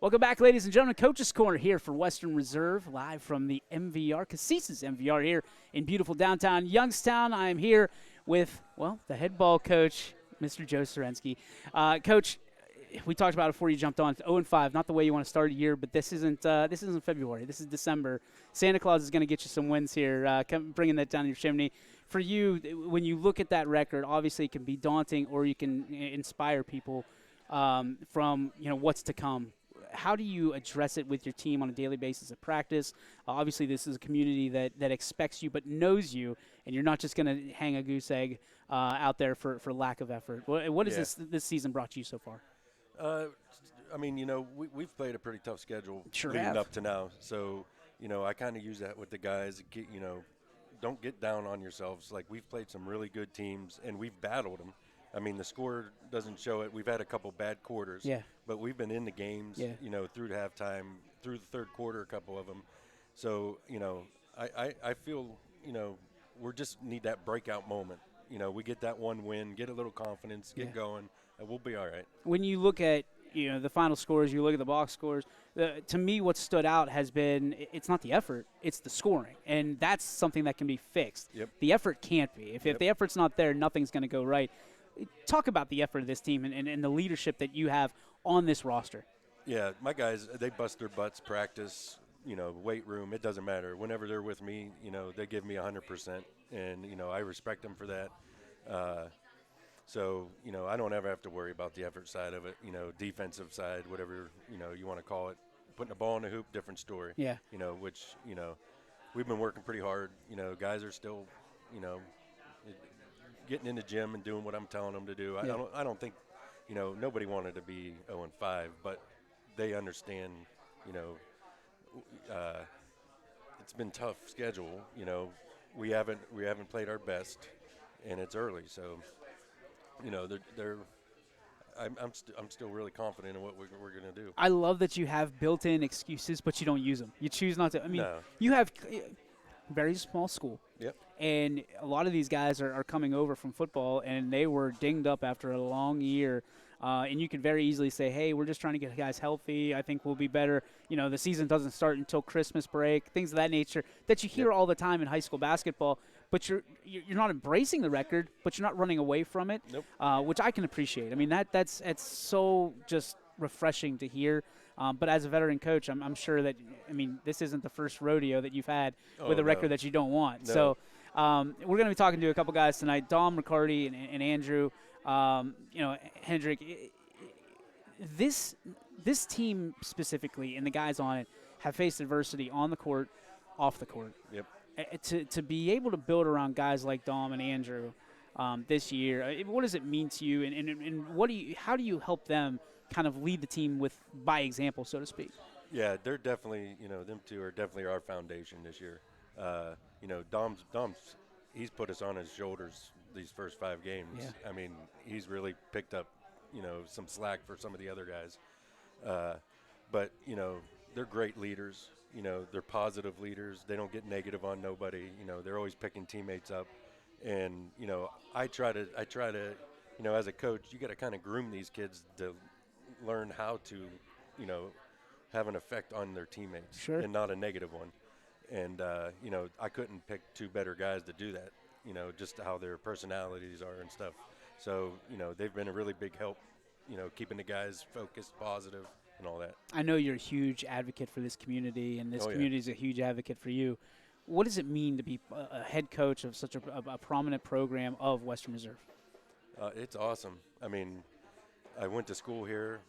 Welcome back, ladies and gentlemen. Coach's Corner here for Western Reserve, live from the MVR, Casisa's MVR here in beautiful downtown Youngstown. I am here with, well, the head ball coach, Mr. Joe Serensky. Coach, we talked about it before you jumped on. 0-5, not the way you want to start a year, but this isn't February. This is December. Santa Claus is going to get you some wins here, bringing that down your chimney. For you, when you look at that record, obviously it can be daunting, or you can inspire people from what's to come. How do you address it with your team on a daily basis at practice? Obviously, this is a community that expects you but knows you, and you're not just going to hang a goose egg out there for lack of effort. What has this season brought you so far? We've played a pretty tough schedule Sure leading have. up to now. So, I kind of use that with the guys. Don't get down on yourselves. Like, we've played some really good teams, and we've battled them. I mean, the score doesn't show it. We've had a couple bad quarters, but we've been in the games, through halftime, through the third quarter, a couple of them. So, I feel, we just need that breakout moment. We get that one win, get a little confidence, get going, and we'll be all right. When you look at the final scores, you look at the box scores, to me what stood out has been it's not the effort, it's the scoring. And that's something that can be fixed. Yep. The effort can't be. If the effort's not there, nothing's going to go right. Talk about the effort of this team and the leadership that you have on this roster. Yeah, my guys, they bust their butts, practice, weight room, it doesn't matter. Whenever they're with me, they give me 100%, and, I respect them for that. So, I don't ever have to worry about the effort side of it, defensive side, whatever, you want to call it. Putting the ball in the hoop, different story. Yeah. Which, we've been working pretty hard. Guys are still, getting in the gym and doing what I'm telling them to do. I don't think, nobody wanted to be 0-5, but they understand, it's been tough schedule. We haven't played our best, and it's early, so I'm still really confident in what we're going to do. I love that you have built-in excuses, but you don't use them. You choose not to. I mean, No. You have very small school. Yep. And a lot of these guys are coming over from football, and they were dinged up after a long year. And you can very easily say, hey, we're just trying to get guys healthy. I think we'll be better. The season doesn't start until Christmas break, things of that nature that you hear all the time in high school basketball. But you're not embracing the record, but you're not running away from it, which I can appreciate. I mean, that's so just refreshing to hear. But as a veteran coach, I'm sure that, this isn't the first rodeo that you've had with a record that you don't want. No. So we're going to be talking to a couple guys tonight, Dom, Riccardi, and Andrew. Hendrick, this team specifically and the guys on it have faced adversity on the court, off the court. Yep. To be able to build around guys like Dom and Andrew this year, what does it mean to you, and how do you help them kind of lead the team by example, so to speak? Yeah, they're definitely, them two are definitely our foundation this year. Dom's he's put us on his shoulders these first 5 games. Yeah. I mean, he's really picked up, some slack for some of the other guys. But, they're great leaders. They're positive leaders. They don't get negative on nobody. They're always picking teammates up. And, I try to, as a coach, you got to kind of groom these kids to learn how to, have an effect on their teammates. Sure. And not a negative one. And, I couldn't pick 2 better guys to do that, just how their personalities are and stuff. So, they've been a really big help, keeping the guys focused, positive, and all that. I know you're a huge advocate for this community, and this community is a huge advocate for you. What does it mean to be a head coach of such a prominent program of Western Reserve? It's awesome. I mean, I went to school here.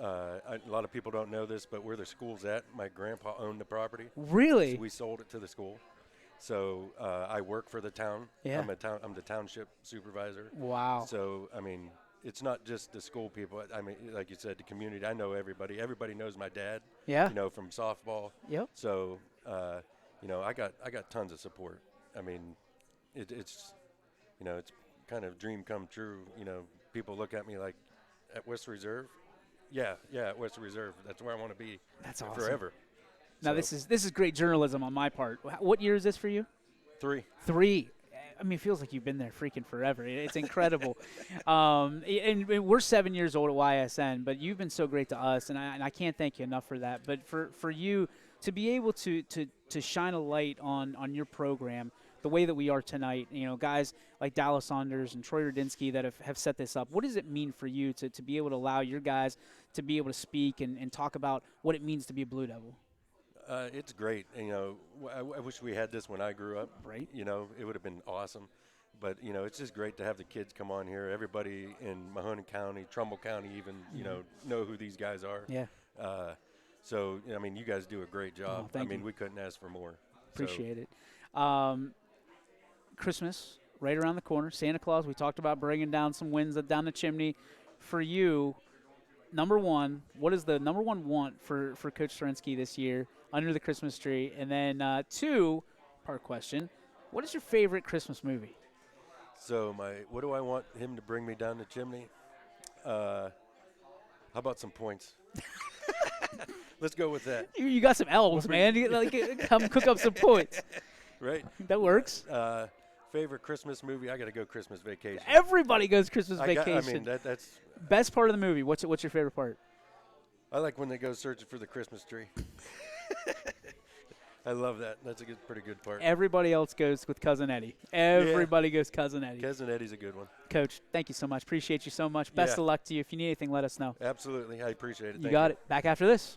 A lot of people don't know this, but where the school's at, my grandpa owned the property. Really? So we sold it to the school. So I work for the town. Yeah. I'm the township supervisor. Wow. So, it's not just the school people. Like you said, the community. I know everybody. Everybody knows my dad. Yeah. From softball. Yep. So, I got tons of support. It's kind of dream come true. People look at me like, at West Reserve. Yeah, at West Reserve. That's where I want to be. That's awesome. Forever. Now, this is great journalism on my part. What year is this for you? 3. 3. I mean, it feels like you've been there freaking forever. It's incredible. And we're 7 years old at YSN, but you've been so great to us, and I can't thank you enough for that. But for you to be able to shine a light on your program the way that we are tonight, guys like Dallas Saunders and Troy Rudinsky that have set this up, what does it mean for you to be able to allow your guys to be able to speak and talk about what it means to be a Blue Devil? It's great. I wish we had this when I grew up. Right. It would have been awesome. But, it's just great to have the kids come on here. Everybody in Mahoning County, Trumbull County even, know who these guys are. Yeah. So, you guys do a great job. Thank you. We couldn't ask for more. Appreciate it. Christmas, right around the corner. Santa Claus, we talked about bringing down some winds down the chimney. For you, number one, what is the number one want for Coach Serensky this year under the Christmas tree? And then two-part question, what is your favorite Christmas movie? So what do I want him to bring me down the chimney? How about some points? Let's go with that. You got some elves, man. Come cook up some points. Right. That works. Favorite Christmas movie? I got to go Christmas Vacation. Everybody goes Christmas Vacation. That's best part of the movie. What's your favorite part? I like when they go searching for the Christmas tree. I love that. That's a pretty good part. Everybody else goes with Cousin Eddie. Everybody goes Cousin Eddie. Cousin Eddie's a good one. Coach, thank you so much. Appreciate you so much. Best of luck to you. If you need anything, let us know. Absolutely. I appreciate it. You got it. Back after this.